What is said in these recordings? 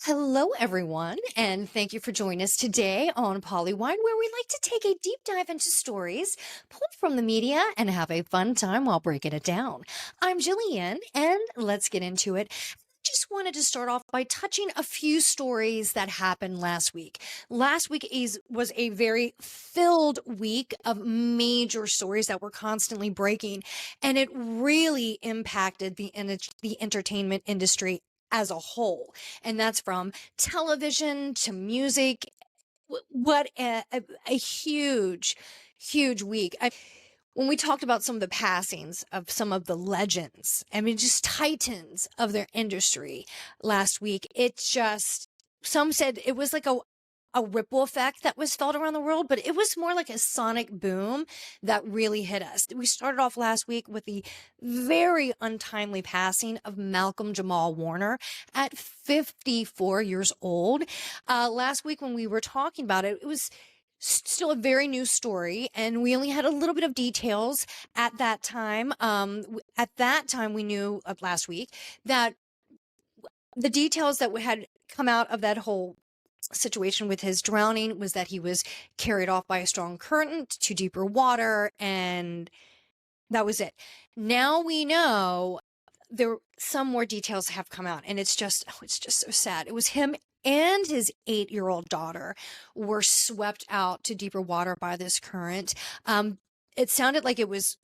Hello, everyone, and thank you for joining us today on Pollywine, where we like to take a deep dive into stories pulled from the media and have a fun time while breaking it down. I'm Jillian, and let's get into it. Just wanted to start off by touching a few stories that happened last week. Last week was a very filled week of major stories that were constantly breaking, and it really impacted the entertainment industry as a whole. And that's from television to music. What a huge, huge week. When we talked about some of the passings of some of the legends, I mean, just titans of their industry last week, some said it was like a ripple effect that was felt around the world, but it was more like a sonic boom that really hit us. We started off last week with the very untimely passing of Malcolm Jamal Warner at 54 years old. Last week, when we were talking about it, it was still a very new story, and we only had a little bit of details at that time. At that time, we knew last week that the details that had come out of that whole situation with his drowning was that he was carried off by a strong current to deeper water, and that was it. Now we know some more details have come out, and it's just so sad. It was him and his 8-year-old daughter were swept out to deeper water by this current. It sounded like it was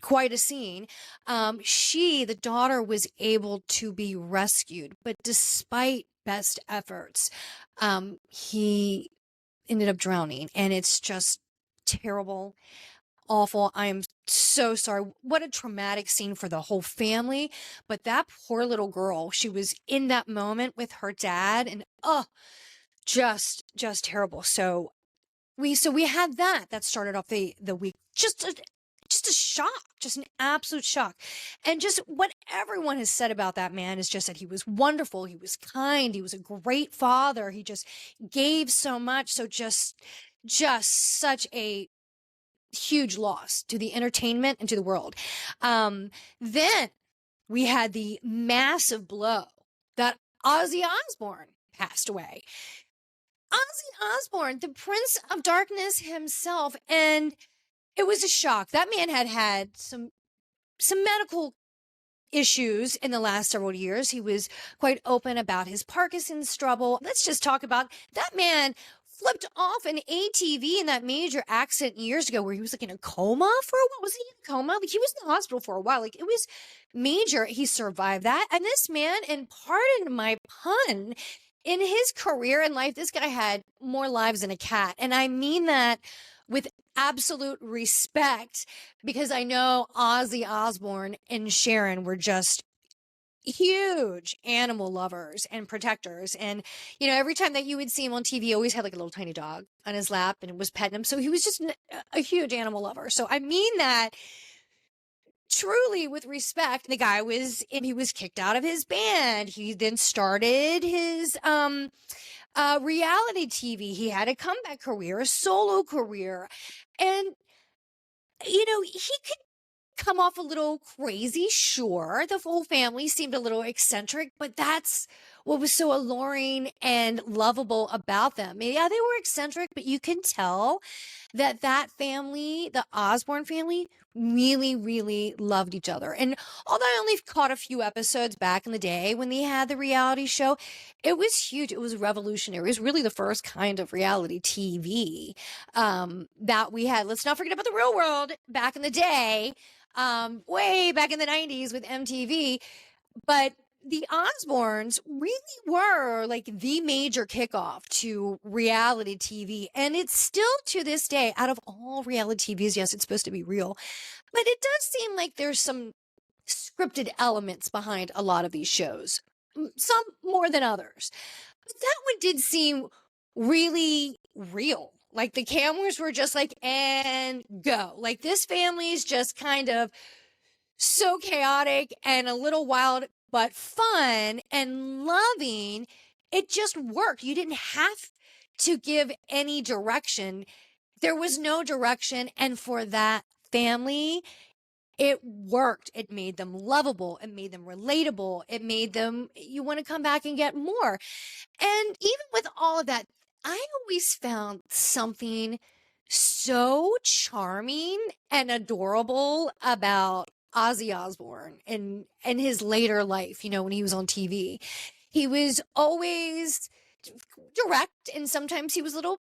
quite a scene. The daughter, was able to be rescued, but despite best efforts, he ended up drowning, and it's just terrible, awful. I am so sorry. What a traumatic scene for the whole family. But that poor little girl, she was in that moment with her dad, and just terrible. So we had that started off the week. Just a shock, just an absolute shock. And just what everyone has said about that man is just that he was wonderful, he was kind, he was a great father, he just gave so much. So just such a huge loss to the entertainment and to the world. Then we had the massive blow that Ozzy Osbourne passed away. Ozzy Osbourne, the Prince of Darkness himself, and it was a shock. That man had some medical issues in the last several years. He was quite open about his Parkinson's trouble. Let's just talk about that man flipped off an ATV in that major accident years ago where he was like in a coma for a while. Was he in a coma? Like, he was in the hospital for a while. Like, it was major. He survived that. And this man, and pardon my pun, in his career and life, this guy had more lives than a cat. And I mean that with absolute respect, because I know Ozzy Osbourne and Sharon were just huge animal lovers and protectors. And, every time that you would see him on TV, he always had like a little tiny dog on his lap and was petting him. So he was just a huge animal lover. So I mean that truly with respect. He was kicked out of his band. He then started his reality TV. He had a comeback career, a solo career. And, he could come off a little crazy, sure. The whole family seemed a little eccentric, but that's what was so alluring and lovable about them. Yeah, they were eccentric, but you can tell that family, the Osborne family, really, really loved each other. And although I only caught a few episodes back in the day when they had the reality show, it was huge. It was revolutionary. It was really the first kind of reality TV that we had. Let's not forget about the real world back in the day, way back in the 90s with MTV. But the Osbournes really were like the major kickoff to reality TV. And it's still to this day, out of all reality TVs, yes, it's supposed to be real, but it does seem like there's some scripted elements behind a lot of these shows, some more than others. But that one did seem really real. Like, the cameras were just like, and go. Like, this family's just kind of so chaotic and a little wild, but fun and loving. It just worked. You didn't have to give any direction. There was no direction. And for that family, it worked. It made them lovable. It made them relatable. It made them, you want to come back and get more. And even with all of that, I always found something so charming and adorable about Ozzy Osbourne and his later life, when he was on TV. He was always direct, and sometimes he was a little,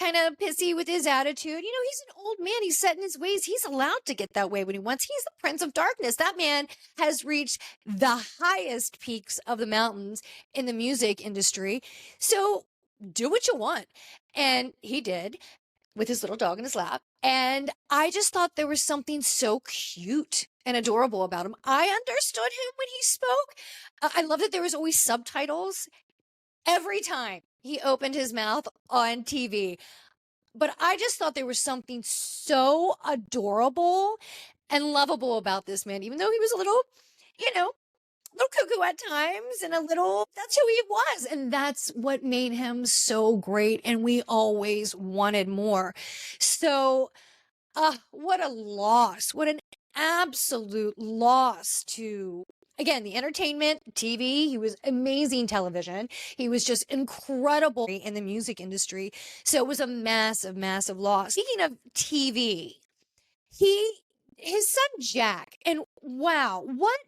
kind of pissy with his attitude. He's an old man. He's set in his ways. He's allowed to get that way when he wants. He's the Prince of Darkness. That man has reached the highest peaks of the mountains in the music industry. So do what you want. And he did, with his little dog in his lap. And I just thought there was something so cute and adorable about him. I understood him when he spoke. I love that there was always subtitles every time he opened his mouth on TV. But I just thought there was something so adorable and lovable about this man, even though he was a little, little cuckoo at times and that's who he was. And that's what made him so great. And we always wanted more. So, what a loss. What an absolute loss to, again, the entertainment, TV. He was amazing television. He was just incredible in the music industry. So it was a massive, massive loss. Speaking of TV, his son Jack, and wow, what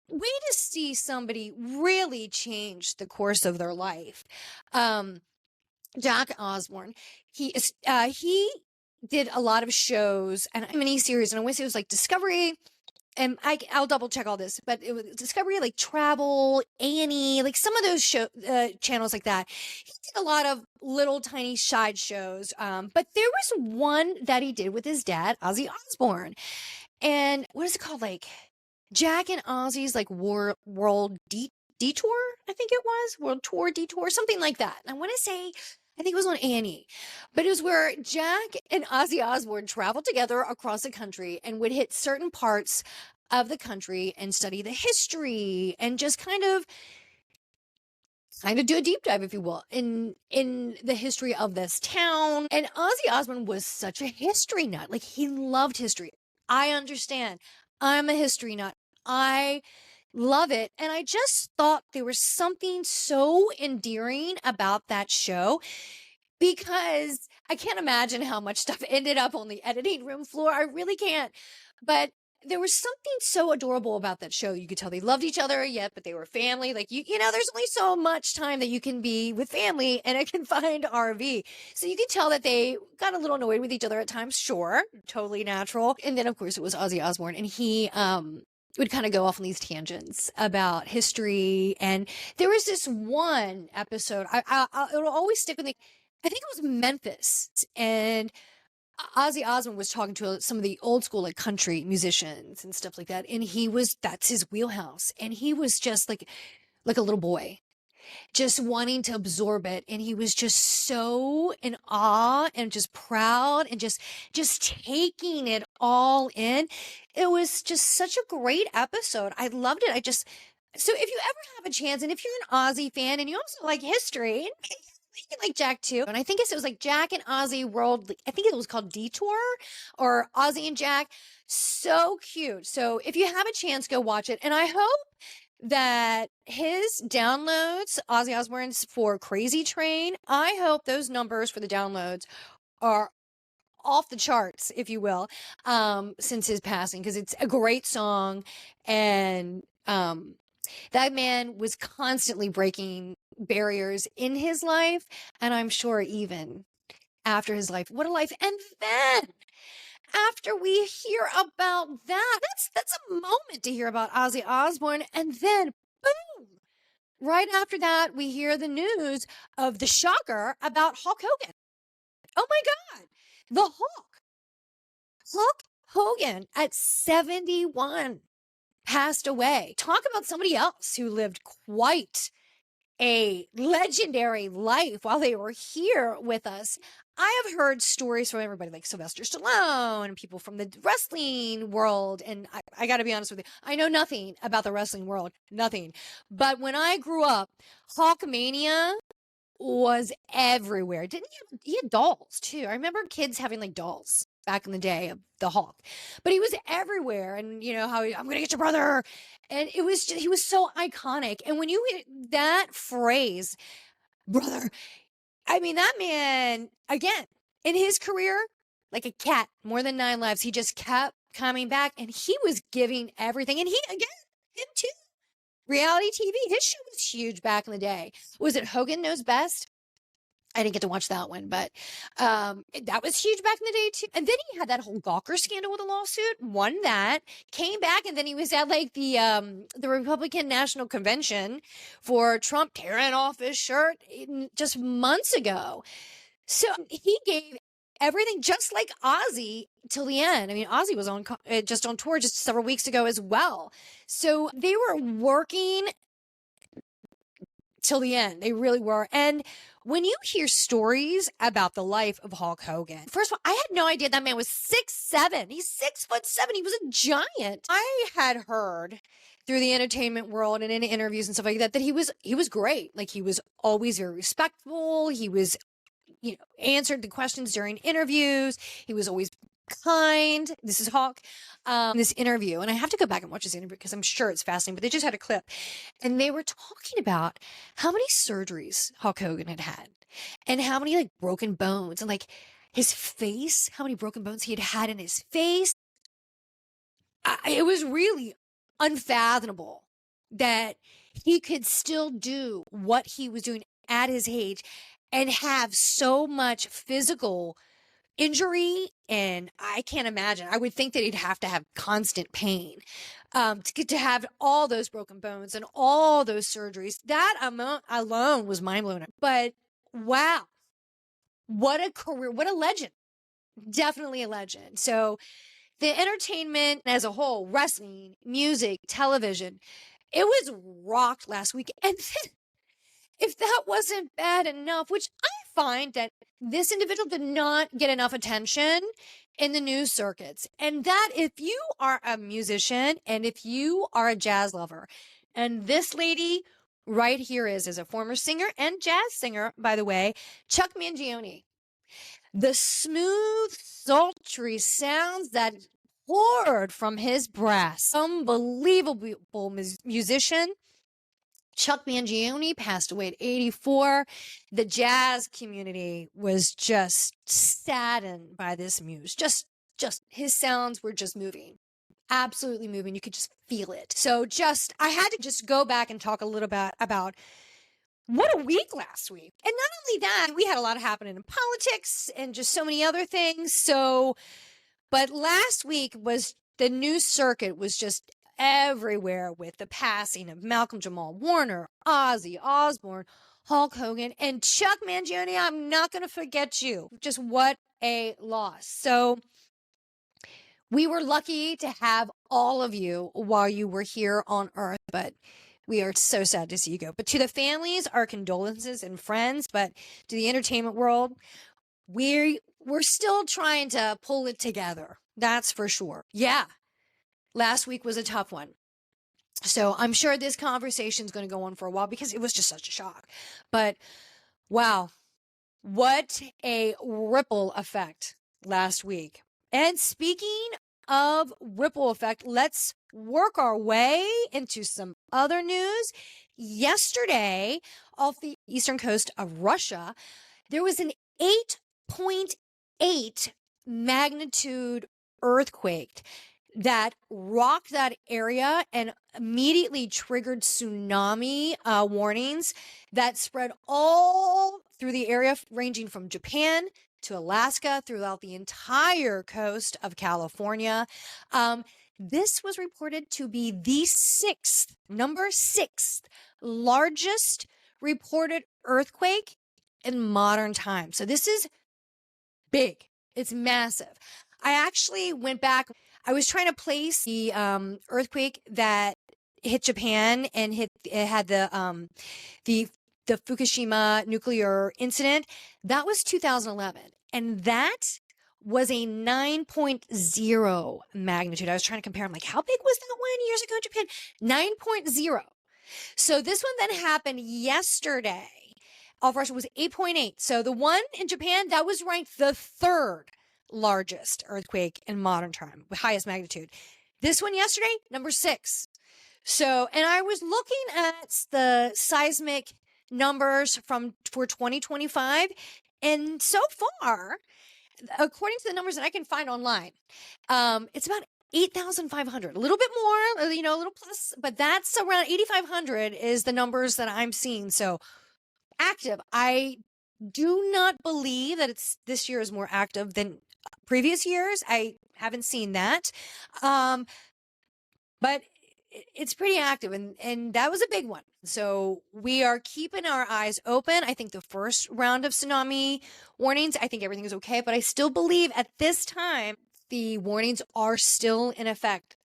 way to see somebody really change the course of their life. Jack Osbourne, he did a lot of shows and mini series, and I want to say it was like Discovery, and I'll double check all this, but it was Discovery, like Travel, Annie, like some of those channels like that. He did a lot of little tiny side shows, but there was one that he did with his dad, Ozzy Osbourne, and what is it called, like Jack and Ozzy's like World Detour, I think it was World Tour Detour, something like that. And I want to say, I think it was on Annie, but it was where Jack and Ozzy Osbourne traveled together across the country and would hit certain parts of the country and study the history and just kind of do a deep dive, if you will, in the history of this town. And Ozzy Osbourne was such a history nut. Like, he loved history. I understand. I'm a history nut. I love it. And I just thought there was something so endearing about that show, because I can't imagine how much stuff ended up on the editing room floor. I really can't. But there was something so adorable about that show. You could tell they loved each other, yet, but they were family. Like, there's only so much time that you can be with family in a confined RV. So you could tell that they got a little annoyed with each other at times. Sure. Totally natural. And then, of course, it was Ozzy Osbourne, and he, would kind of go off on these tangents about history. And there was this one episode, it'll always stick with me. I think it was Memphis, and Ozzy Osbourne was talking to some of the old school, like, country musicians and stuff like that. And that's his wheelhouse. And he was just like a little boy, just wanting to absorb it. And he was just so in awe and just proud and just taking it all in. It was just such a great episode. I loved it. So if you ever have a chance, and if you're an Ozzy fan and you also like history, and you like Jack too. And I think it was like Jack and Ozzy World, I think it was called Detour, or Ozzy and Jack. So cute. So if you have a chance, go watch it. And I hope that his downloads, Ozzy Osbourne's, for Crazy Train, I hope those numbers for the downloads are off the charts, if you will, since his passing, because it's a great song. And that man was constantly breaking barriers in his life, and I'm sure even after his life. What a life. And then after we hear about that's a moment to hear about Ozzy Osbourne, and then boom, right after that we hear the news of the shocker about Hulk Hogan. Oh my God, the Hulk Hogan at 71 passed away. Talk about somebody else who lived quite a legendary life while they were here with us. I have heard stories from everybody, like Sylvester Stallone and people from the wrestling world. And I got to be honest with you, I know nothing about the wrestling world, nothing. But when I grew up, Hulkmania was everywhere. Didn't he had dolls too? I remember kids having like dolls. back in the day of the Hulk. But he was everywhere, and you know how I'm going to get your brother, and it was just, he was so iconic. And when you hit that phrase, brother, I mean that man again in his career, like a cat, more than 9 lives, he just kept coming back, and he was giving everything. And he again, him too. Reality TV, his show was huge back in the day. Was it Hogan Knows Best? I didn't get to watch that one, but that was huge back in the day too. And then he had that whole Gawker scandal with a lawsuit, won that, came back, and then he was at like the Republican National Convention for Trump tearing off his shirt just months ago. So he gave everything just like Ozzy till the end. I mean, Ozzy was on just on tour just several weeks ago as well. So they were working till the end. They really were. And when you hear stories about the life of Hulk Hogan, first of all, I had no idea that man was 6'7". He's 6'7". He was a giant. I had heard through the entertainment world and in interviews and stuff like that, that he was great. Like he was always very respectful. He was, answered the questions during interviews. He was always kind. This is Hawk. This interview, and I have to go back and watch this interview because I'm sure it's fascinating, but they just had a clip and they were talking about how many surgeries Hulk Hogan had and how many like broken bones and like his face, how many broken bones he had in his face. It was really unfathomable that he could still do what he was doing at his age and have so much physical injury. And I can't imagine. I would think that he'd have to have constant pain to have all those broken bones and all those surgeries. That alone was mind blowing. But wow, what a career, what a legend. Definitely a legend. So the entertainment as a whole, wrestling, music, television, it was rocked last week. And then, if that wasn't bad enough, which I find that this individual did not get enough attention in the news circuits. And that if you are a musician and if you are a jazz lover, and this lady right here is a former singer and jazz singer, by the way, Chuck Mangione. The smooth, sultry sounds that poured from his brass. Unbelievable musician. Chuck Mangione passed away at 84. The jazz community was just saddened by this news. Just his sounds were just moving. Absolutely moving. You could just feel it. So I had to just go back and talk a little bit about what a week last week. And not only that, we had a lot happening in politics and just so many other things. But last week the news circuit was just everywhere with the passing of Malcolm Jamal Warner, Ozzy Osbourne, Hulk Hogan, and Chuck Mangione. I'm not going to forget you. Just what a loss. So we were lucky to have all of you while you were here on Earth, but we are so sad to see you go. But to the families, our condolences and friends, but to the entertainment world, we're still trying to pull it together. That's for sure. Yeah. Last week was a tough one. So I'm sure this conversation is going to go on for a while because it was just such a shock. But wow, what a ripple effect last week. And speaking of ripple effect, let's work our way into some other news. Yesterday, off the eastern coast of Russia, there was an 8.8 magnitude earthquake that rocked that area and immediately triggered tsunami warnings that spread all through the area, ranging from Japan to Alaska, throughout the entire coast of California. This was reported to be the number sixth largest reported earthquake in modern times. So this is big. It's massive. I actually went back. I was trying to place the earthquake that hit Japan and had the Fukushima nuclear incident. That was 2011, and that was a 9.0 magnitude. I was trying to compare. I'm like, how big was that one years ago in Japan? 9.0. So this one then happened yesterday. Off Russia was 8.8. So the one in Japan, that was ranked the third largest earthquake in modern time, with highest magnitude. This one yesterday, number 6. So, and I was looking at the seismic numbers for 2025, and so far, according to the numbers that I can find online, it's about 8,500, a little bit more, a little plus, but that's around 8,500 is the numbers that I'm seeing. So active. I do not believe that this year is more active than previous years. I haven't seen that. But it's pretty active, and that was a big one. So we are keeping our eyes open. I think the first round of tsunami warnings, I think everything is okay, but I still believe at this time the warnings are still in effect.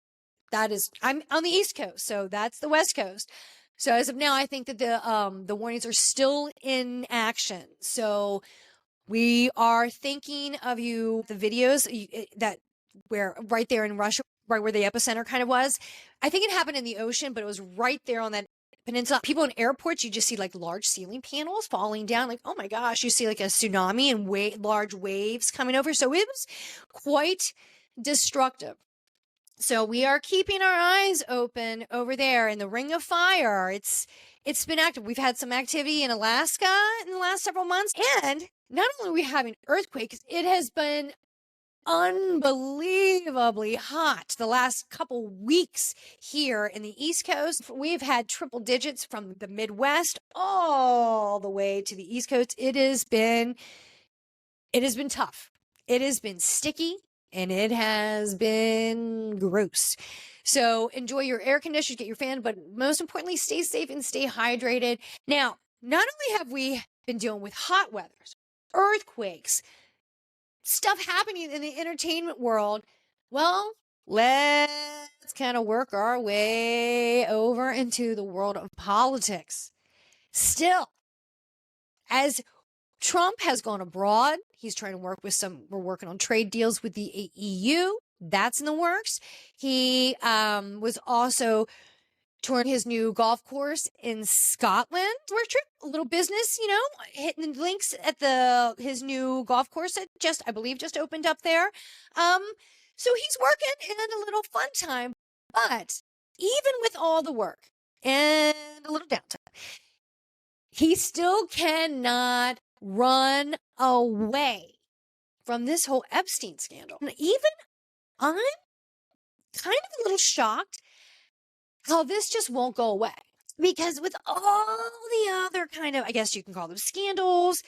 I'm on the East Coast, so that's the West Coast. So as of now, I think that the warnings are still in action. So we are thinking of you, the videos that where right there in Russia, right where the epicenter kind of was. I think it happened in the ocean, but it was right there on that peninsula. People in airports, you just see like large ceiling panels falling down. Like, oh my gosh, you see like a tsunami and large waves coming over. So it was quite destructive. So we are keeping our eyes open over there in the Ring of Fire. It's been active. We've had some activity in Alaska in the last several months. And not only are we having earthquakes, it has been unbelievably hot the last couple weeks here in the East Coast. We've had triple digits from the Midwest all the way to the East Coast. It has been tough. It has been sticky and it has been gross. So enjoy your air conditioners, get your fan, but most importantly, stay safe and stay hydrated. Now, not only have we been dealing with hot weathers, earthquakes, stuff happening in the entertainment world, well, let's kind of work our way over into the world of politics. Still, as Trump has gone abroad, he's trying to we're working on trade deals with the EU. That's in the works. He was also touring his new golf course in Scotland. Work trip, a little business, hitting the links at his new golf course that I believe just opened up there. So he's working and a little fun time. But even with all the work and a little downtime, he still cannot run away from this whole Epstein scandal. And even I'm kind of a little shocked how this just won't go away. Because with all the other kind of, I guess you can call them scandals,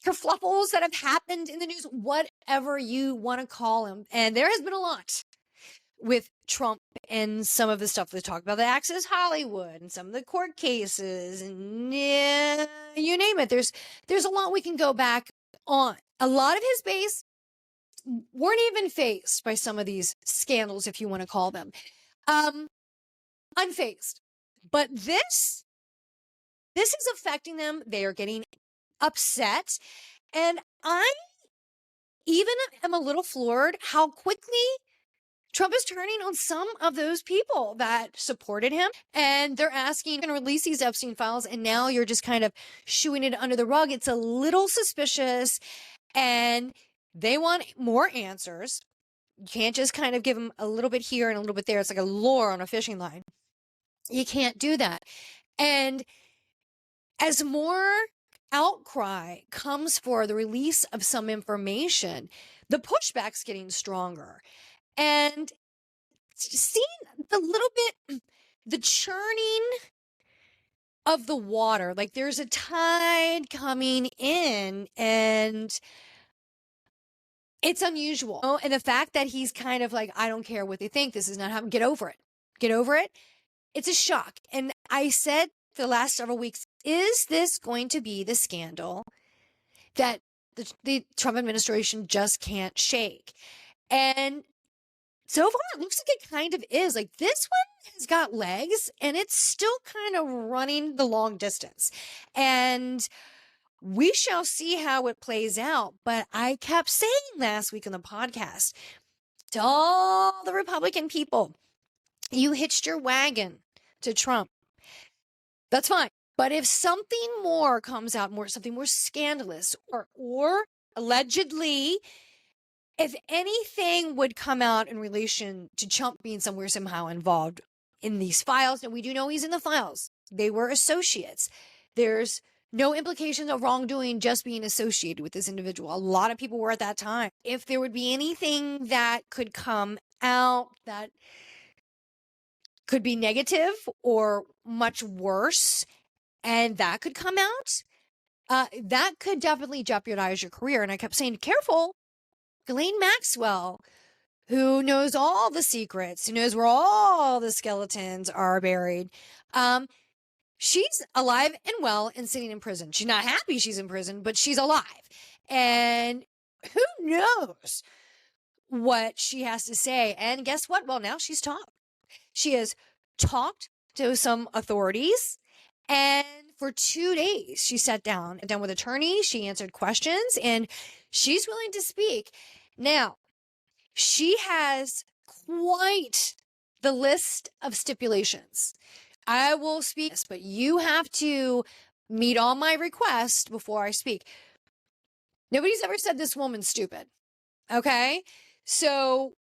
kerfluffles that have happened in the news, whatever you want to call them. And there has been a lot with Trump and some of the stuff they talk about, the Access Hollywood and some of the court cases and you name it. There's a lot we can go back on. A lot of his base weren't even faced by some of these scandals, if you want to call them. Unfazed. But this is affecting them. They are getting upset. And I even am a little floored how quickly Trump is turning on some of those people that supported him. And they're asking to release these Epstein files. And now you're just kind of shooing it under the rug. It's a little suspicious. And they want more answers. You can't just kind of give them a little bit here and a little bit there. It's like a lure on a fishing line. You can't do that. And as more outcry comes for the release of some information, the pushback's getting stronger. And seeing the churning of the water, like there's a tide coming in and it's unusual. And the fact that he's kind of like, I don't care what they think. This is not happening. Get over it. Get over it. It's a shock. And I said the last several weeks, is this going to be the scandal that the Trump administration just can't shake? And so far, it looks like it kind of is. Like this one has got legs and it's still kind of running the long distance. And we shall see how it plays out. But I kept saying last week on the podcast to all the Republican people, you hitched your wagon to Trump. That's fine. But if something more comes out, something more scandalous or allegedly, if anything would come out in relation to Trump being somewhere somehow involved in these files, and we do know he's in the files, they were associates. There's no implication of wrongdoing, just being associated with this individual. A lot of people were at that time. If there would be anything that could come out that could be negative or much worse, and that could come out, that could definitely jeopardize your career. And I kept saying, careful, Ghislaine Maxwell, who knows all the secrets, who knows where all the skeletons are buried. She's alive and well and sitting in prison. She's not happy she's in prison, but she's alive. And who knows what she has to say. And guess what? Well, now she's talked. She has talked to some authorities, and for 2 days she sat down with attorneys. She answered questions, and she's willing to speak. Now, she has quite the list of stipulations. I will speak, but you have to meet all my requests before I speak. Nobody's ever said this woman's stupid. Okay? So,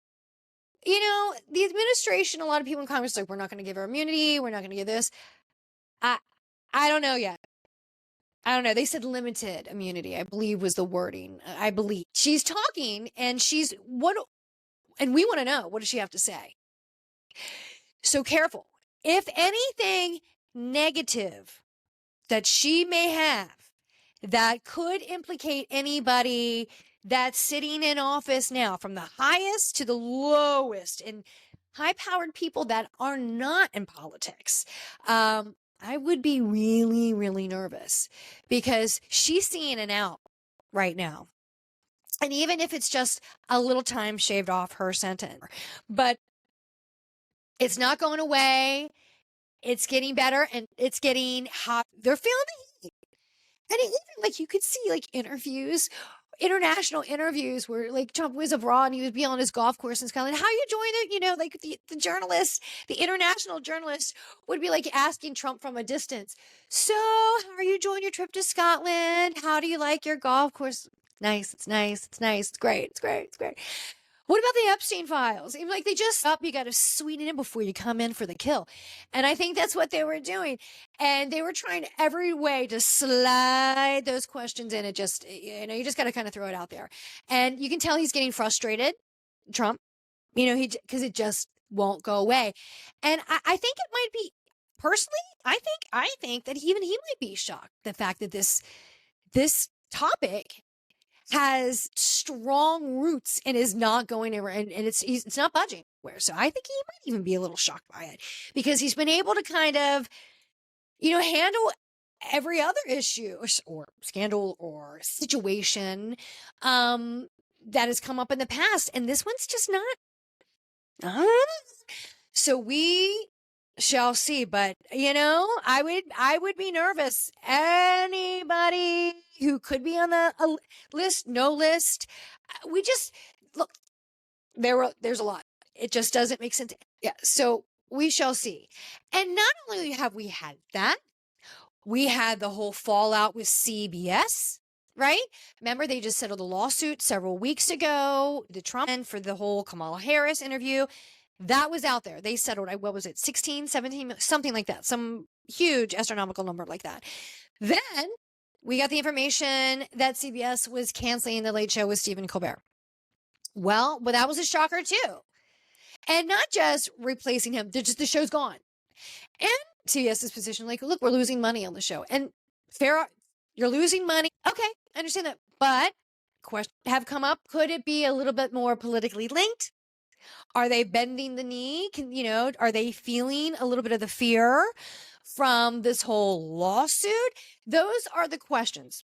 you know, the administration, a lot of people in Congress are like, we're not going to give her immunity. We're not going to give this. I don't know yet. I don't know. They said limited immunity, I believe was the wording. I believe. She's talking, and and we want to know, what does she have to say? So careful. If anything negative that she may have that could implicate anybody that's sitting in office now, from the highest to the lowest, and high-powered people that are not in politics, I would be really, really nervous, because she's seeing an out right now. And even if it's just a little time shaved off her sentence, but it's not going away. It's getting better, and it's getting hot. They're feeling the heat. And even, like, you could see, like, international interviews where, like, Trump was abroad and he would be on his golf course in Scotland. How you join it? You know, like, the journalists, the international journalists would be, like, asking Trump from a distance, so how are you enjoying your trip to Scotland? How do you like your golf course? Nice. It's nice. It's nice. It's great. It's great. It's great. What about the Epstein files? Even like, they just you got to sweeten it before you come in for the kill. And I think that's what they were doing. And they were trying every way to slide those questions in. It just, you know, you just got to kind of throw it out there. And you can tell he's getting frustrated, Trump, you know, because it just won't go away. And I think it might be, personally, I think that even he might be shocked, the fact that this topic has strong roots and is not going anywhere, and it's not budging where. So I think he might even be a little shocked by it, because he's been able to kind of, you know, handle every other issue or scandal or situation that has come up in the past, and this one's just not. So we shall see. But, you know, I would be nervous. Anybody who could be on the list, no list, we just look. There's a lot. It just doesn't make sense. Yeah. So we shall see. And not only have we had that, we had the whole fallout with CBS. Right? Remember, they just settled a lawsuit several weeks ago, the Trump, and for the whole Kamala Harris interview. That was out there. They settled, what was it, 16, 17, something like that, some huge astronomical number like that. Then we got the information that CBS was canceling the Late Show with Stephen Colbert. Well, that was a shocker too. And not just replacing him, the show's gone. And CBS's position, like, look, we're losing money on the show. And fair, you're losing money. Okay, I understand that. But questions have come up. Could it be a little bit more politically linked? Are they bending the knee? Are they feeling a little bit of the fear from this whole lawsuit? Those are the questions.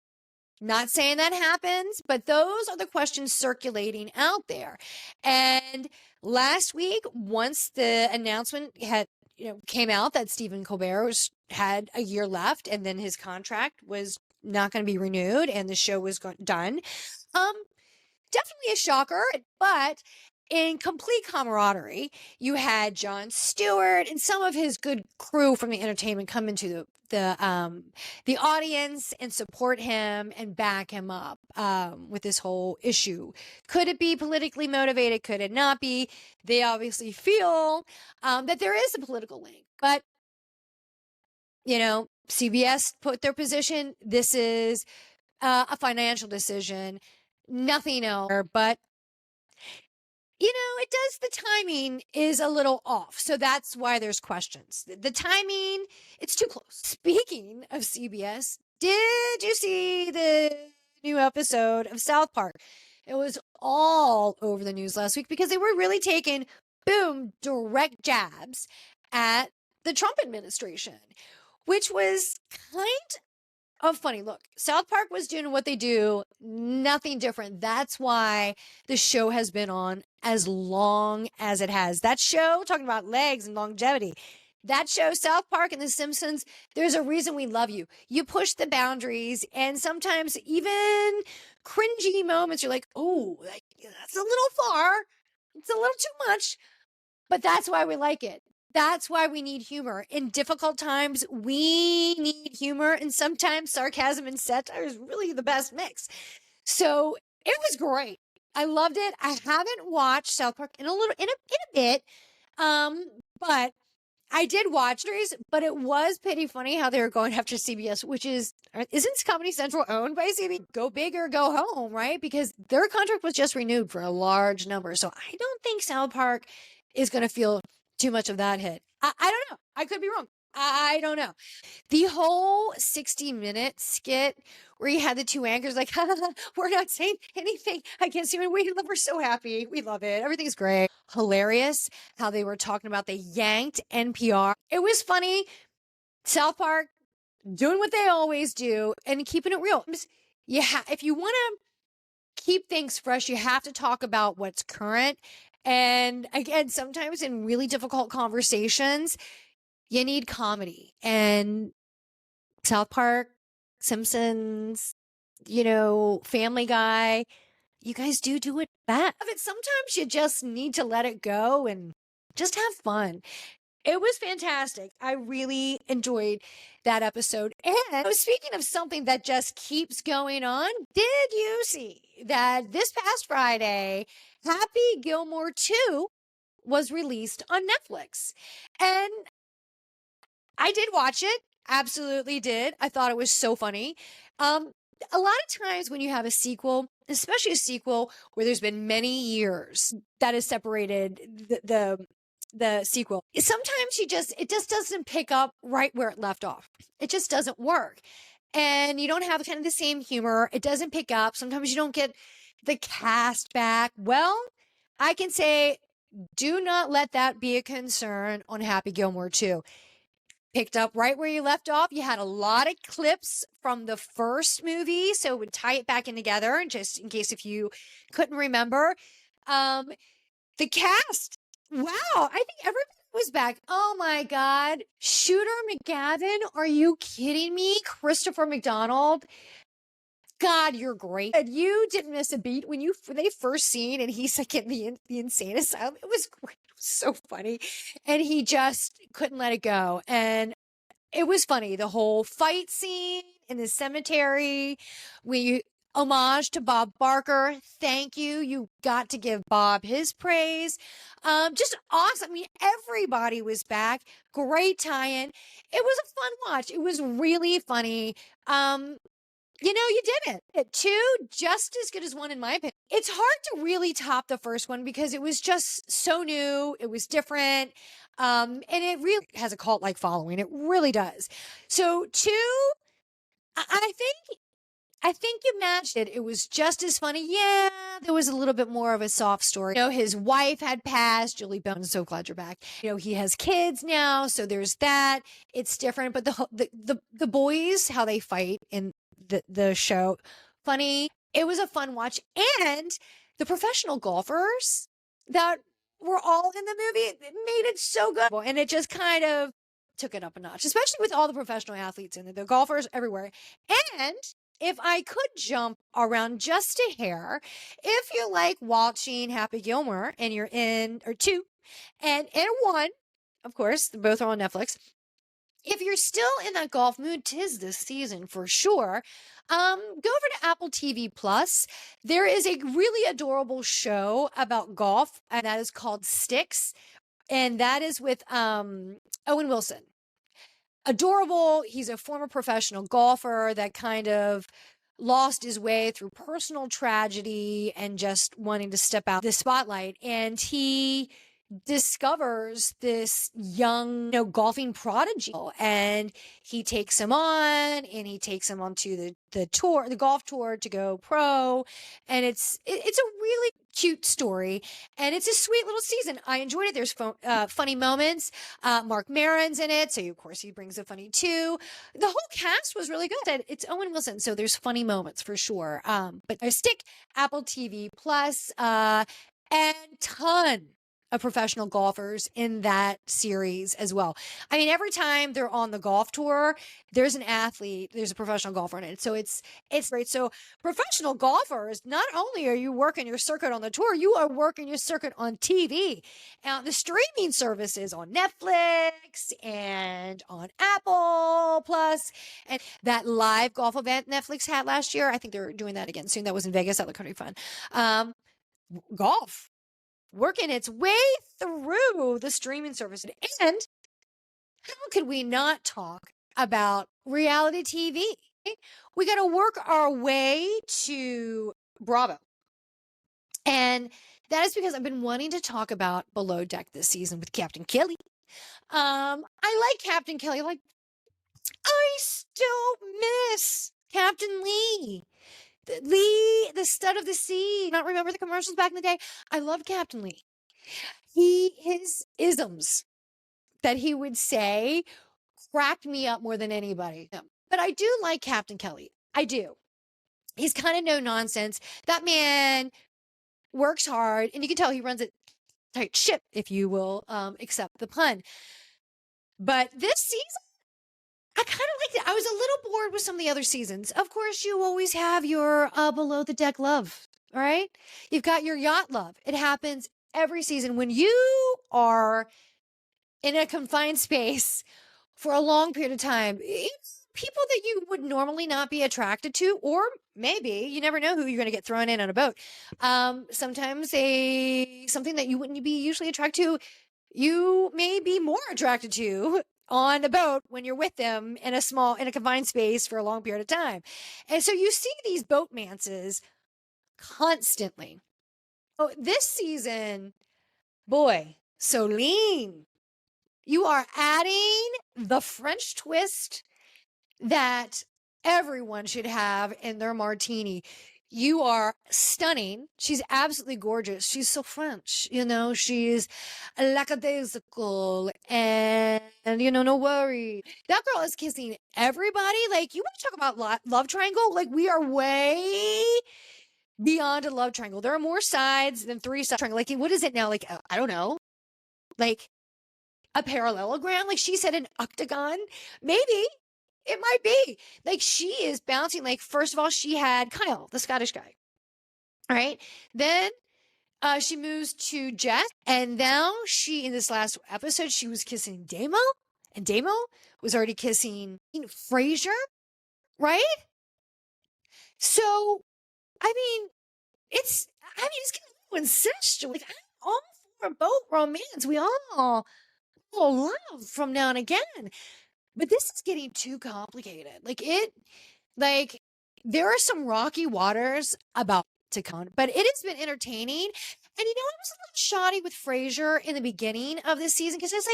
Not saying that happens, but those are the questions circulating out there. And last week, once the announcement came out that Stephen Colbert had a year left, and then his contract was not going to be renewed and the show was done. Definitely a shocker, but in complete camaraderie. You had Jon Stewart and some of his good crew from the entertainment come into the audience and support him and back him up with this whole issue. Could it be politically motivated? Could it not be? They obviously feel that there is a political link, but CBS put their position. This is a financial decision, nothing else. But it does, the timing is a little off. So that's why there's questions. The timing, it's too close. Speaking of CBS, did you see the new episode of South Park? It was all over the news last week because they were really taking, direct jabs at the Trump administration, which was kind funny. Look, South Park was doing what they do, nothing different. That's why the show has been on as long as it has. That show, talking about legs and longevity, that show, South Park and The Simpsons, there's a reason we love you. You push the boundaries, and sometimes even cringy moments, you're like, oh, that's a little far. It's a little too much. But that's why we like it. That's why we need humor. In difficult times, we need humor, and sometimes sarcasm and satire is really the best mix. So it was great. I loved it. I haven't watched South Park in a bit, but I did watch series. But it was pretty funny how they were going after CBS, which isn't Comedy Central owned by CBS? Go big or go home, right? Because their contract was just renewed for a large number. So I don't think South Park is going to feel too much of that hit. I don't know. I could be wrong. I don't know. The whole 60-minute skit where you had the two anchors like, we're not saying anything. I can't see it. We're so happy. We love it. Everything's great. Hilarious how they were talking about they yanked NPR. It was funny. South Park doing what they always do and keeping it real. If you want to keep things fresh, you have to talk about what's current. And again, sometimes in really difficult conversations, you need comedy. And South Park, Simpsons, Family Guy, you guys do it best. Sometimes you just need to let it go and just have fun. It was fantastic. I really enjoyed that episode. And speaking of something that just keeps going on, did you see that this past Friday, Happy Gilmore 2 was released on Netflix? And I did watch it. Absolutely did. I thought it was so funny. A lot of times when you have a sequel, especially a sequel where there's been many years that has separated the sequel, sometimes it just doesn't pick up right where it left off. It just doesn't work. And you don't have kind of the same humor. It doesn't pick up. Sometimes you don't get the cast back. Well, I can say, do not let that be a concern on Happy Gilmore 2. Picked up right where you left off. You had a lot of clips from the first movie, so it would tie it back in together, just in case if you couldn't remember. The cast, wow, I think everybody was back. Oh my God. Shooter McGavin, are you kidding me? Christopher McDonald. God, you're great. And you didn't miss a beat when they first seen and he's like in the insane asylum. It was great. It was so funny. And he just couldn't let it go. And it was funny. The whole fight scene in the cemetery, homage to Bob Barker. Thank you. You got to give Bob his praise. Just awesome. I mean, everybody was back. Great tie-in. It was a fun watch. It was really funny. You did it. Two, just as good as one in my opinion. It's hard to really top the first one because it was just so new. It was different. And it really has a cult-like following. It really does. So two, I think you matched it. It was just as funny. Yeah, there was a little bit more of a soft story. His wife had passed. Julie Bell, I'm so glad you're back. He has kids now, so there's that. It's different. But the boys, how they fight in the show, funny. It was a fun watch. And the professional golfers that were all in the movie, it made it so good. And it just kind of took it up a notch, especially with all the professional athletes in it, the golfers everywhere. And if I could jump around just a hair, if you like watching Happy Gilmore and you're in, or two, and one, of course, both are on Netflix. If you're still in that golf mood, 'tis this season for sure. Go over to Apple TV Plus. There is a really adorable show about golf, and that is called Sticks, and that is with Owen Wilson. Adorable. He's a former professional golfer that kind of lost his way through personal tragedy and just wanting to step out the spotlight. And he discovers this young, golfing prodigy, and he takes him on, and he takes him onto the tour, the golf tour, to go pro. And it's a really cute story, and it's a sweet little season. I enjoyed it. There's funny moments. Mark Maron's in it, so of course he brings the funny too. The whole cast was really good. It's Owen Wilson, so there's funny moments for sure. But I stick Apple TV Plus, and ton of professional golfers in that series as well. I mean, every time they're on the golf tour, there's an athlete, there's a professional golfer in it. So it's great. So professional golfers, not only are you working your circuit on the tour, you are working your circuit on TV. And the streaming services on Netflix and on Apple Plus, and that live golf event Netflix had last year, I think they're doing that again soon. That was in Vegas. That looked pretty fun. Golf working its way through the streaming service. And how could we not talk about reality TV? We got to work our way to Bravo. And that is because I've been wanting to talk about Below Deck this season with Captain Kelly. I like Captain Kelly. I still miss Captain Lee. The stud of the sea. Not remember the commercials back in the day. I loved Captain Lee. His isms that he would say cracked me up more than anybody. But I do like Captain Kelly. I do. He's kind of no nonsense. That man works hard, and you can tell he runs a tight ship, if you will accept the pun. But this season, I kind of liked it. I was a little bored with some of the other seasons. Of course, you always have your below the deck love, all right? You've got your yacht love. It happens every season when you are in a confined space for a long period of time. It's people that you would normally not be attracted to, or maybe you never know who you're going to get thrown in on a boat. Sometimes something that you wouldn't be usually attracted to, you may be more attracted to on a boat when you're with them in a confined space for a long period of time. And so you see these boatmances constantly. Oh, this season, boy, Soline, you are adding the French twist that everyone should have in their martini. You are stunning. She's absolutely gorgeous. She's so French, she's lackadaisical and, no worry. That girl is kissing everybody. You want to talk about love triangle? We are way beyond a love triangle. There are more sides than three sides. What is it now? I don't know. A parallelogram? She said an octagon? Maybe. It might be. She is bouncing. First of all, she had Kyle, the Scottish guy. All right. Then she moves to Jess. And now in this last episode, she was kissing Damo. And Damo was already kissing Frasier. Right? So, it's getting a little incestuous. I'm all for both romance. We all love from now and again. But this is getting too complicated. There are some rocky waters about to come, but it has been entertaining. And I was a little shoddy with Frasier in the beginning of this season because I was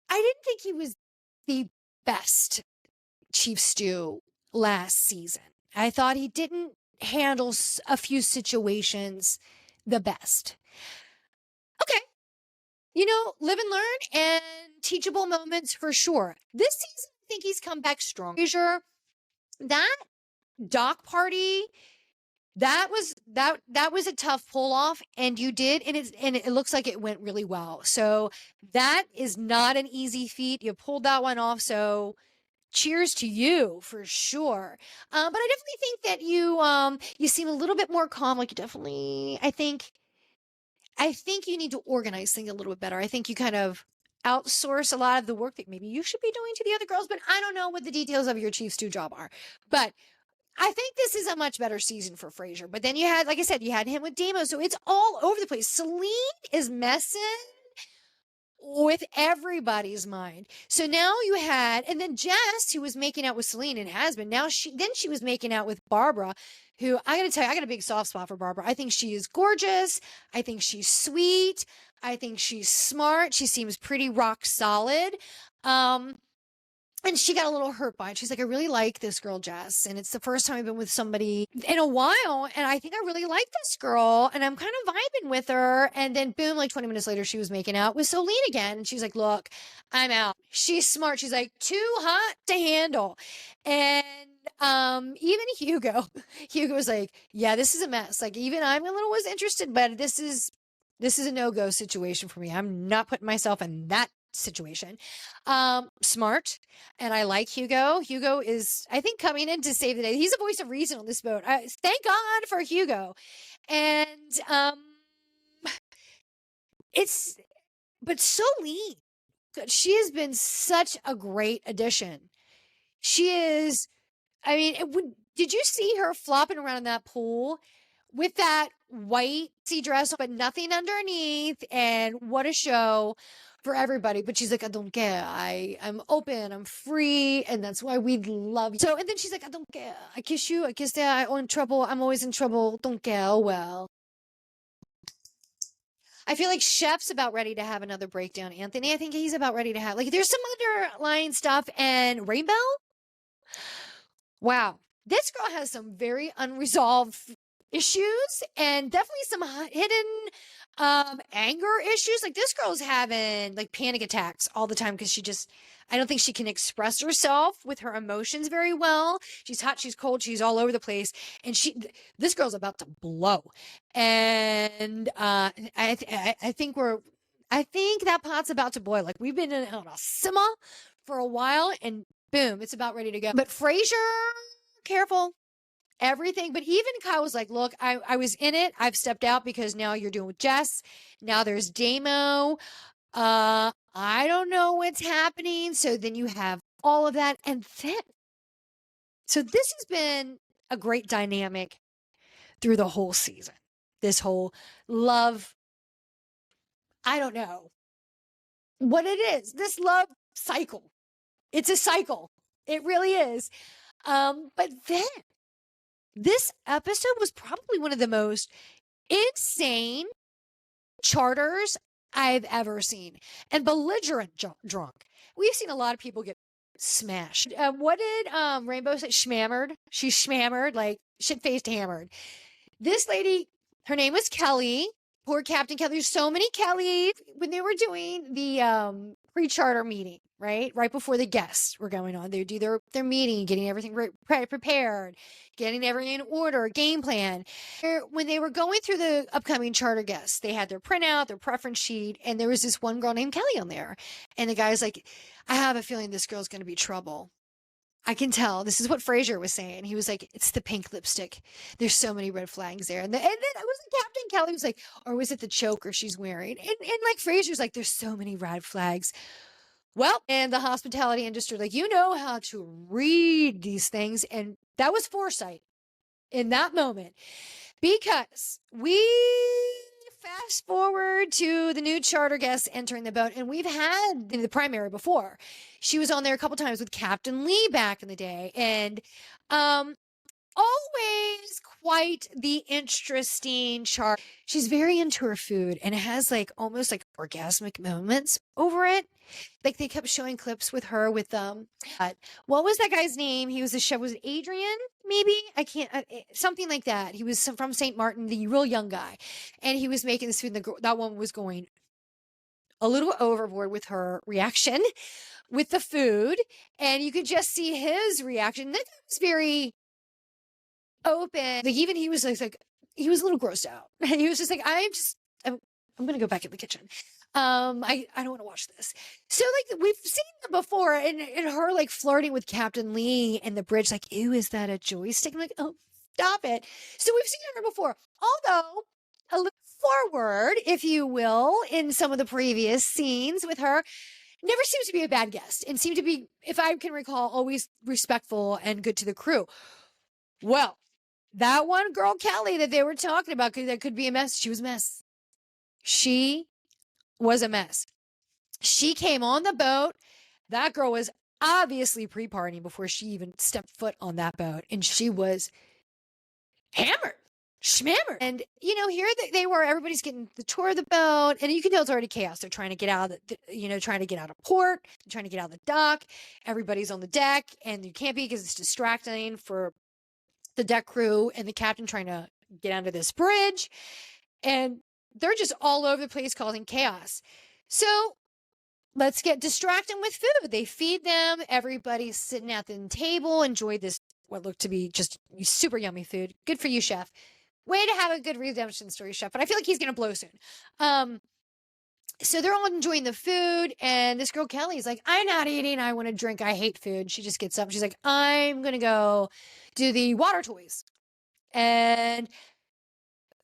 I didn't think he was the best Chief Stew last season. I thought he didn't handle a few situations the best. Okay. Live and learn and teachable moments for sure. This season, I think he's come back strong. That dock party, that was a tough pull off, and you did, and it looks like it went really well. So that is not an easy feat. You pulled that one off. So cheers to you for sure. But I definitely think that you seem a little bit more calm. Like you definitely, I think you need to organize things a little bit better. I think you kind of outsource a lot of the work that maybe you should be doing to the other girls, but I don't know what the details of your Chief Stew job are. But I think this is a much better season for Frasier. But then you had, like I said, you had him with Damo, so it's all over the place. Celine is messing with everybody's mind. So now you had, and then Jess, who was making out with Celine and has been, now she was making out with Barbara, who I gotta tell you, I got a big soft spot for Barbara. I think she is gorgeous. I think she's sweet. I think she's smart. She seems pretty rock solid. Um, and she got a little hurt by it. She's like, I really like this girl, Jess. And it's the first time I've been with somebody in a while. And I think I really like this girl. And I'm kind of vibing with her. And then boom, like 20 minutes later, she was making out with Celine again. And she's like, look, I'm out. She's smart. She's like, too hot to handle. And even Hugo was like, yeah, this is a mess. Like, even I'm a little was interested, but this is a no-go situation for me. I'm not putting myself in that situation. Smart, and I like Hugo. Hugo is, I think, coming in to save the day. He's a voice of reason on this boat. Thank God for Hugo. And it's, but Solene, she has been such a great addition. She is, I mean, did you see her flopping around in that pool with that white sea dress, but nothing underneath? And what a show for everybody. But she's like, I don't care. I'm open. I'm free. And that's why we love you. So, and then she's like, I don't care. I kiss you. I kiss that. I'm in trouble. I'm always in trouble. Don't care. Oh, well. I feel like Chef's about ready to have another breakdown. Anthony, I think he's about ready to have, like, there's some underlying stuff. And Rainbow, wow, this girl has some very unresolved issues and definitely some hidden anger issues. Like, this girl's having like panic attacks all the time because I don't think she can express herself with her emotions very well. She's hot, she's cold, she's all over the place, and this girl's about to blow. And I think that pot's about to boil. Like, we've been on a simmer for a while, and boom, it's about ready to go. But Frasier, careful. Everything. But even Kyle was like, look, I was in it. I've stepped out because now you're doing with Jess. Now there's Damo. I don't know what's happening. So then you have all of that. And then, so this has been a great dynamic through the whole season. This whole love, I don't know what it is. This love cycle. It's a cycle. It really is. But then this episode was probably one of the most insane charters I've ever seen, and belligerent drunk. We've seen a lot of people get smashed. What did Rainbow say? Schmammered. She schmammered, like shit-faced hammered. This lady, her name was Kelly. Poor Captain Kelly. There's so many Kellys. When they were doing the pre-charter meeting, right before the guests were going on, they would do their meeting, getting everything prepared, getting everything in order, game plan. When they were going through the upcoming charter guests, they had their printout, their preference sheet, and there was this one girl named Kelly on there. And the guy's like, I have a feeling this girl's going to be trouble. I can tell. This is what Frasier was saying. He was like, it's the pink lipstick. There's so many red flags there. And then it was Captain Kelly was like, or was it the choker she's wearing? And like Frasier's like, there's so many red flags. Well, and the hospitality industry, like, you know how to read these things. And that was foresight in that moment, because we fast forward to the new charter guests entering the boat, and we've had the primary before. She was on there a couple times with Captain Lee back in the day, and always quite the interesting chart. She's very into her food and has like almost like orgasmic moments over it. Like, they kept showing clips with her with what was that guy's name? He was a chef. Was it Adrian? Maybe I can't. Something like that. He was from St. Martin, the real young guy, and he was making this food. And that woman was going a little overboard with her reaction with the food, and you could just see his reaction. That was very open. Like, even he was like he was a little grossed out. He was just like, I'm gonna go back in the kitchen. I don't want to watch this. So like we've seen them before and her like flirting with Captain Lee and the bridge, like, ew, is that a joystick? I'm like, oh, stop it. So we've seen her before. Although a little forward, if you will, in some of the previous scenes with her, never seems to be a bad guest and seemed to be, if I can recall, always respectful and good to the crew. Well, that one girl, Kelly, that they were talking about, that could be a mess. She was a mess. She was a mess. She came on the boat. That girl was obviously pre-partying before she even stepped foot on that boat. And she was hammered, schmammered. And, here they were, everybody's getting the tour of the boat. And you can tell it's already chaos. They're trying to get out of trying to get out of port, trying to get out of the dock. Everybody's on the deck and you can't be because it's distracting for the deck crew and the captain trying to get onto this bridge. And they're just all over the place causing chaos. So let's get distracted with food. They feed them. Everybody's sitting at the table, enjoyed this, what looked to be just super yummy food. Good for you, chef. Way to have a good redemption story, chef. But I feel like he's going to blow soon. So they're all enjoying the food. And this girl, Kelly's like, I'm not eating. I want to drink. I hate food. She just gets up. She's like, I'm going to go do the water toys. And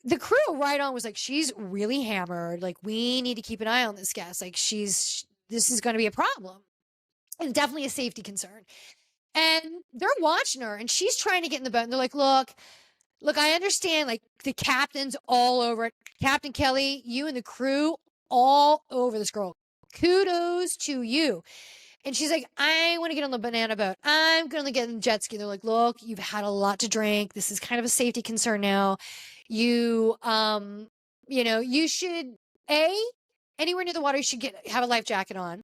the crew right on was like, she's really hammered. Like, we need to keep an eye on this guest. Like, this is going to be a problem and definitely a safety concern. And they're watching her and she's trying to get in the boat. And they're like, look, I understand. Like, the captain's all over it. Captain Kelly, you and the crew all over this girl. Kudos to you. And she's like, I want to get on the banana boat. I'm going to get in the jet ski. They're like, look, you've had a lot to drink. This is kind of a safety concern now. You, you should, anywhere near the water, you should have a life jacket on.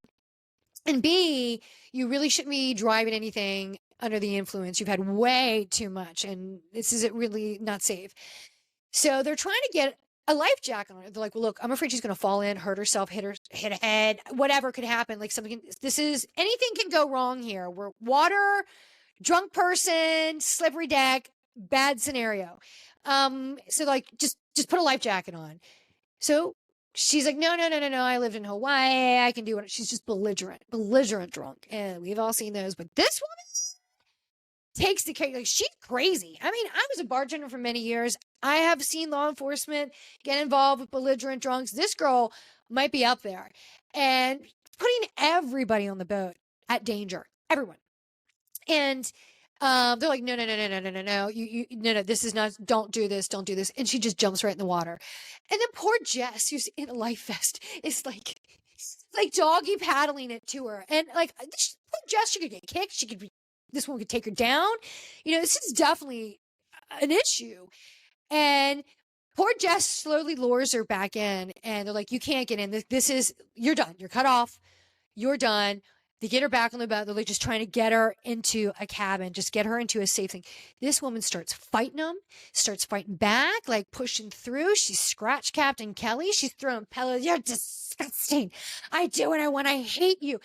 And B, you really shouldn't be driving anything under the influence. You've had way too much and this is really not safe. So they're trying to get a life jacket on her. They're like, well, look, I'm afraid she's going to fall in, hurt herself, hit a head, whatever could happen. Like anything can go wrong here. We're water, drunk person, slippery deck, bad scenario. So like, just put a life jacket on. So she's like, no. I lived in Hawaii. I can do it. She's just belligerent drunk. And we've all seen those, but this woman takes the cake. Like, she's crazy. I mean, I was a bartender for many years. I have seen law enforcement get involved with belligerent drunks. This girl might be up there and putting everybody on the boat at danger. Everyone. And they're like, no. No, this is not, don't do this. And she just jumps right in the water. And then poor Jess, who's in a life vest, is like doggy paddling it to her. And like, poor Jess, she could get kicked. This one could take her down. This is definitely an issue. And poor Jess slowly lures her back in. And they're like, you can't get in. You're done. You're cut off. You're done. They get her back on the boat. They're like just trying to get her into a cabin, just get her into a safe thing. This woman starts fighting back, like pushing through. She scratched Captain Kelly. She's throwing pellets. You're disgusting. I do what I want. I hate you.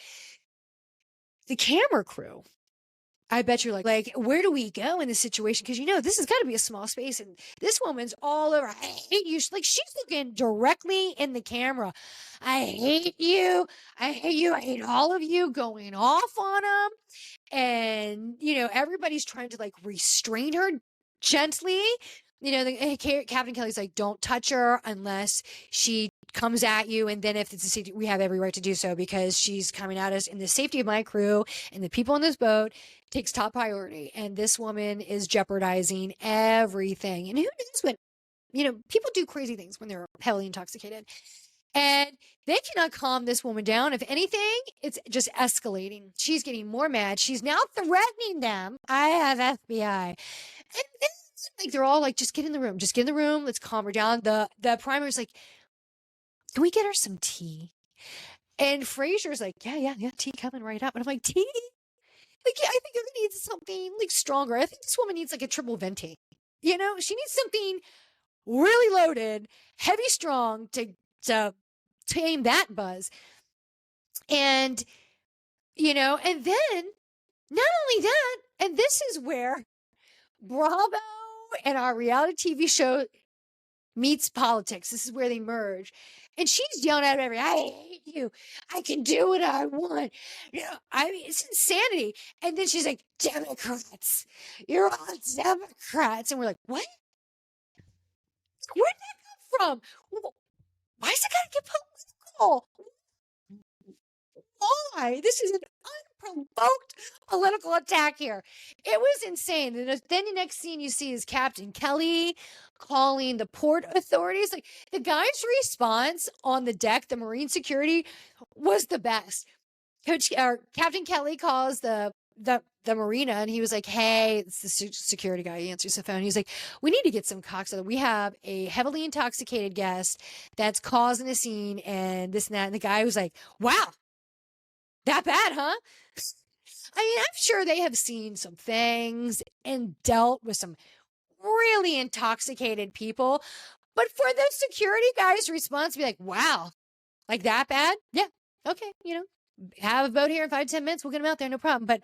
The camera crew, I bet you're like, where do we go in this situation? Because, this has got to be a small space. And this woman's all over. I hate you. She's looking directly in the camera. I hate you. I hate you. I hate all of you, going off on them. And, everybody's trying to restrain her gently. Captain Kelly's like, don't touch her unless she comes at you. And then if it's a safety, we have every right to do so because she's coming at us, and the safety of my crew and the people on this boat takes top priority. And this woman is jeopardizing everything. And who knows what, people do crazy things when they're heavily intoxicated. And they cannot calm this woman down. If anything, it's just escalating. She's getting more mad. She's now threatening them. I have FBI. And it's they're all like, just get in the room. Let's calm her down. The primary's like, can we get her some tea? And Frasier's like, yeah, tea coming right up. And I'm like, tea? I think I need something stronger. I think this woman needs a triple venti. She needs something really loaded, heavy, strong to tame that buzz. And, and then not only that, and this is where Bravo and our reality TV show meets politics. This is where they merge. And she's yelling at everybody, I hate you. I can do what I want. I mean, it's insanity. And then she's like, Democrats, you're all Democrats. And we're like, what? Where did that come from? Why is it got to get political? Why? This is an unprovoked political attack here. It was insane. And then the next scene you see is Captain Kelly calling the port authorities. Like, the guy's response on the deck, the Marine security, was the best. Captain Kelly calls the marina, and he was like, hey, it's the security guy. He answers the phone. He's like, we need to get some cocktail. We have a heavily intoxicated guest that's causing a scene and this and that. And the guy was like, wow, that bad, huh? I mean, I'm sure they have seen some things and dealt with some really intoxicated people. But for the security guy's response to be like, wow, like that bad? Yeah. Okay. Have a boat here in 5-10 minutes. We'll get him out there. No problem. But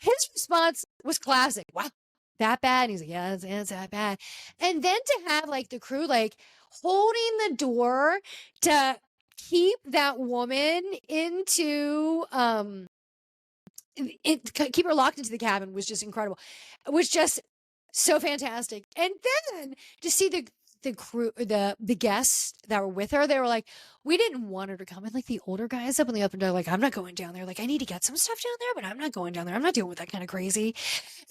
his response was classic. Wow, that bad? And he's like, yeah, it's that bad. And then to have like the crew, like holding the door to keep that woman into, keep her locked into the cabin was just incredible. It was just so fantastic. And then to see the crew, the guests that were with her, they were like, we didn't want her to come. And like the older guys up in the upper door, like, I'm not going down there. Like, I need to get some stuff down there, but I'm not going down there. I'm not dealing with that kind of crazy.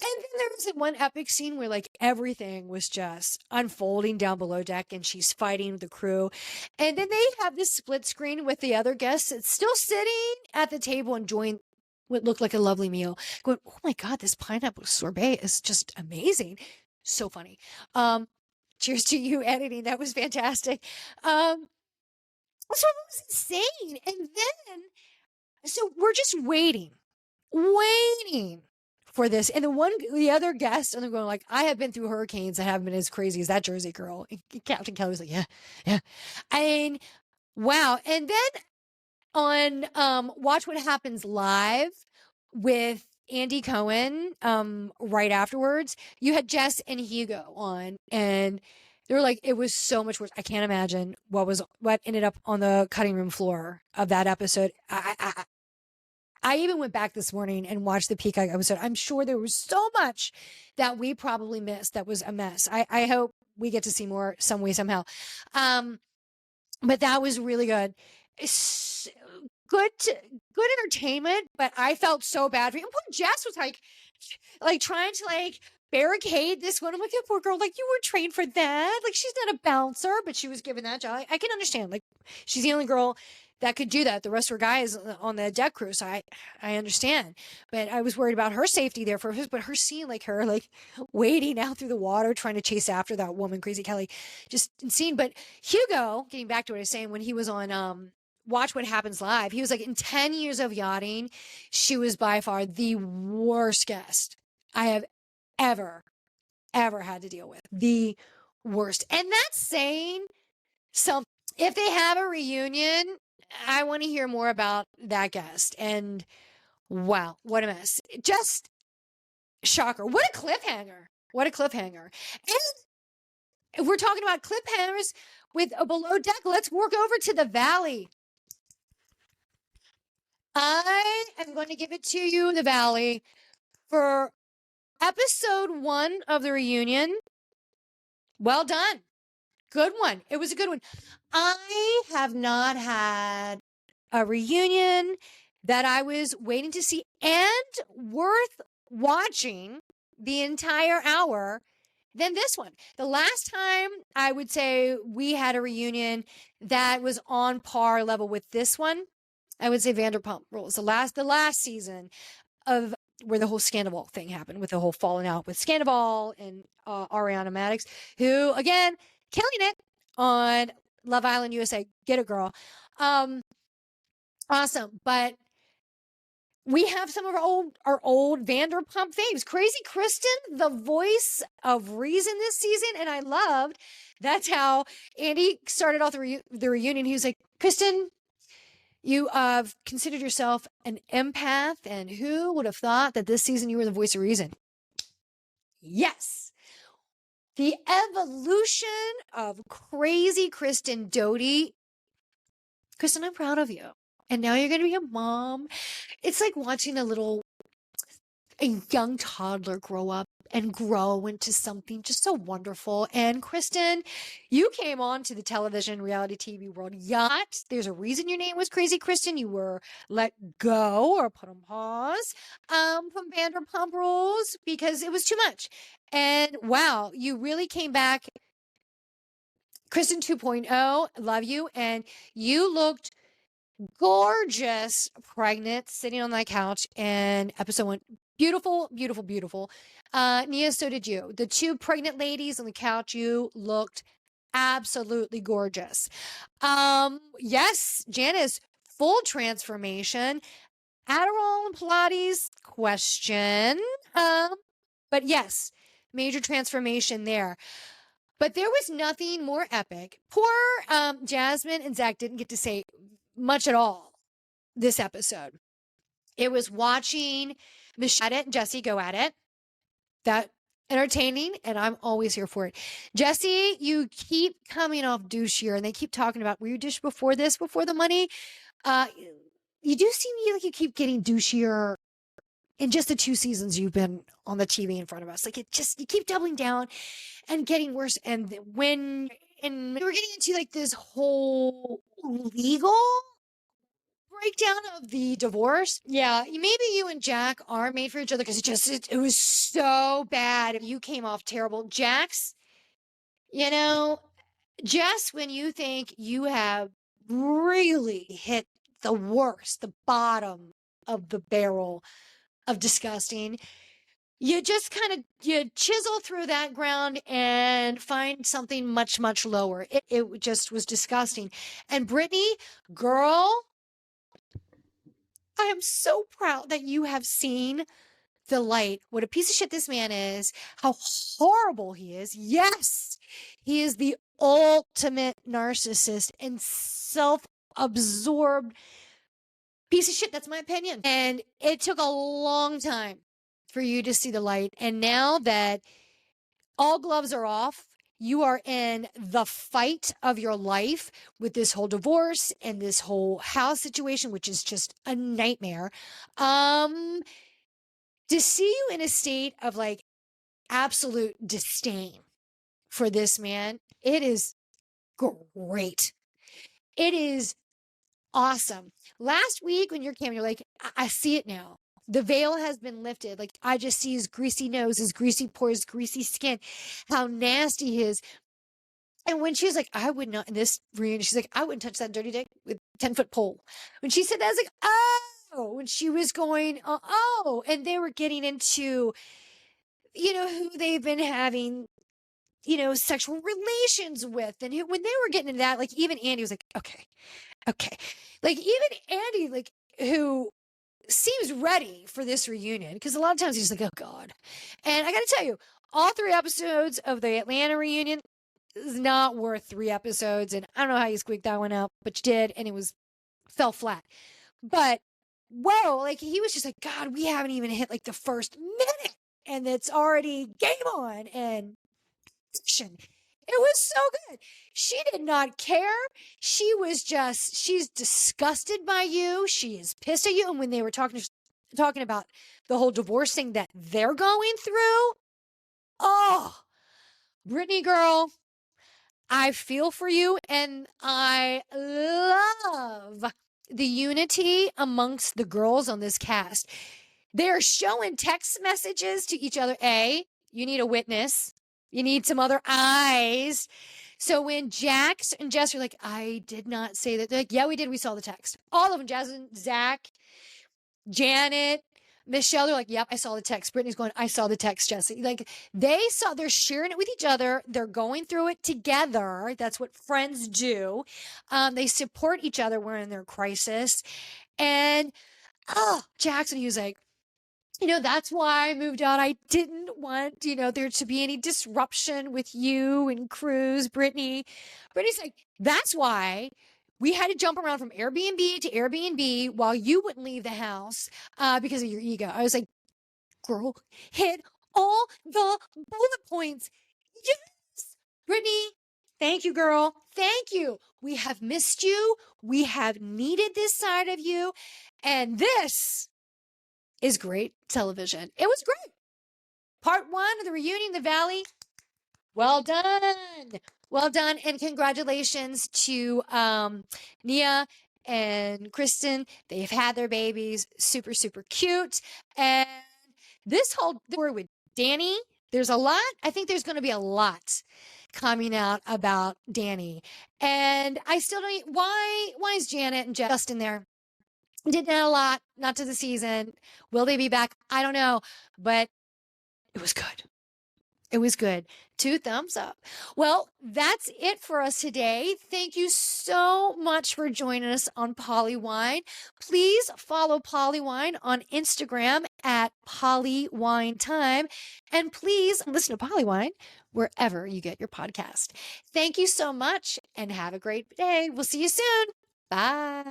And then there was one epic scene where like everything was just unfolding down below deck and she's fighting with the crew. And then they have this split screen with the other guests that's still sitting at the table enjoying what looked like a lovely meal, going, oh my God, this pineapple sorbet is just amazing. So funny. Cheers to you editing. That was fantastic. So it was insane. And then, so we're just waiting for this. And the other guest, and they're going like, I have been through hurricanes that haven't been as crazy as that Jersey girl. And Captain Kelly was like, yeah. And wow. And then on Watch What Happens Live with Andy Cohen, right afterwards, you had Jess and Hugo on, and they were like, it was so much worse. I can't imagine what ended up on the cutting room floor of that episode. I even went back this morning and watched the Peacock episode. I'm sure there was so much that we probably missed that was a mess. I hope we get to see more some way, somehow. But that was really good. It's good entertainment, but I felt so bad for you. And poor Jess was like trying to like barricade this one. I'm like, that poor girl, like you were trained for that. Like she's not a bouncer, but she was given that job. I can understand. Like she's the only girl that could do that. The rest of her guys on the deck crew. So I understand, but I was worried about her safety there but her seeing like her, like wading out through the water, trying to chase after that woman, Crazy Kelly, just insane. But Hugo, getting back to what I was saying, when he was on, Watch What Happens Live, he was like, in 10 years of yachting, she was by far the worst guest I have ever had to deal with. The worst. And that's saying something. If they have a reunion, I want to hear more about that guest. And wow, what a mess. Just shocker. What a cliffhanger. What a cliffhanger. And if we're talking about cliffhangers with a below deck, let's work over to the valley. I am going to give it to you, the valley, for episode 1 of the reunion. Well done. Good one. It was a good one. I have not had a reunion that I was waiting to see and worth watching the entire hour than this one. The last time I would say we had a reunion that was on par level with this one, I would say Vanderpump Rules. The last season of where the whole Scandal thing happened, with the whole falling out with Scandal and Ariana Madix, who again killing it on Love Island USA. Get it, girl. Awesome. But we have some of our old Vanderpump faves. Crazy Kristen, the voice of reason this season, and I loved that's how Andy started off the reunion. He was like, Kristen, you considered yourself an empath, and who would have thought that this season you were the voice of reason? Yes. The evolution of Crazy Kristen Doty Kristen, I'm proud of you. And now you're going to be a mom. It's like watching a young toddler grow up and grow into something just so wonderful. And Kristen, you came on to the television reality TV world yacht. There's a reason your name was Crazy Kristen. You were let go or put on pause from Vanderpump Rules because it was too much. And wow, you really came back. Kristen 2.0, love you. And you looked gorgeous, pregnant, sitting on that couch in episode 1. Beautiful, beautiful, beautiful. Nia, so did you. The two pregnant ladies on the couch, you looked absolutely gorgeous. Yes, Janice, full transformation. Adderall and Pilates, question. But yes, major transformation there. But there was nothing more epic. Poor Jasmine and Zach didn't get to say much at all this episode. It was watching Michelle and Jesse go at it. That entertaining, and I'm always here for it. Jesse, you keep coming off douchier, and they keep talking about, were you douche before this, before the money? You do seem like you keep getting douchier in just the 2 seasons you've been on the TV in front of us. Like you keep doubling down and getting worse. And when we're getting into like this whole legal breakdown of the divorce. Yeah, maybe you and Jack are made for each other because it was so bad. You came off terrible. Jax, just when you think you have really hit the worst, the bottom of the barrel of disgusting, you just kind of you chisel through that ground and find something much, much lower. It just was disgusting. And Brittany, girl, I am so proud that you have seen the light. What a piece of shit this man is, how horrible he is. Yes, he is the ultimate narcissist and self-absorbed piece of shit. That's my opinion. And it took a long time for you to see the light. And now that all gloves are off, you are in the fight of your life with this whole divorce and this whole house situation, which is just a nightmare. To see you in a state of like absolute disdain for this man, it is great. It is awesome. Last week when you came, you're like, I see it now. The veil has been lifted. Like, I just see his greasy nose, his greasy pores, greasy skin, how nasty he is. And when she was like, I would not, in this reunion, she's like, I wouldn't touch that dirty dick with 10-foot pole. When she said that, I was like, oh, when she was going, oh, and they were getting into, who they've been having, sexual relations with. And when they were getting into that, like, even Andy was like, okay. Like, even Andy, like, who seems ready for this reunion, because a lot of times he's like, oh, God. And I got to tell you, all 3 episodes of the Atlanta reunion is not worth 3 episodes. And I don't know how you squeaked that one out, but you did. And it fell flat. But, whoa, like, he was just like, God, we haven't even hit like the first minute. And it's already game on. And it was so good. She did not care. She's disgusted by you. She is pissed at you. And when they were talking about the whole divorce thing that they're going through, oh, Brittany girl, I feel for you. And I love the unity amongst the girls on this cast. They're showing text messages to each other. You need a witness. You need some other eyes. So when Jax and Jess are like, I did not say that. They're like, yeah, we did. We saw the text. All of them, Jasmine, Zach, Janet, Michelle, they're like, yep, I saw the text. Brittany's going, I saw the text, Jesse. Like, they're sharing it with each other. They're going through it together. That's what friends do. They support each other when in their crisis. And, Jackson, he was like, that's why I moved out. I didn't want, there to be any disruption with you and Cruz, Brittany. Brittany's like, that's why we had to jump around from Airbnb to Airbnb while you wouldn't leave the house because of your ego. I was like, girl, hit all the bullet points. Yes, Brittany. Thank you, girl. Thank you. We have missed you. We have needed this side of you. And this is great television. It was great. Part one of the reunion in the Valley. Well done. Well done. And congratulations to Nia and Kristen. They've had their babies. Super, super cute. And this whole story with Danny, there's a lot. I think there's going to be a lot coming out about Danny. And I still don't, why is Janet and Justin there? Didn't add a lot, not to the season. Will they be back? I don't know, but it was good. It was good. 2 thumbs up. Well, that's it for us today. Thank you so much for joining us on Pollywine. Please follow Pollywine on Instagram at PollyWineTime. And please listen to Pollywine wherever you get your podcast. Thank you so much and have a great day. We'll see you soon. Bye.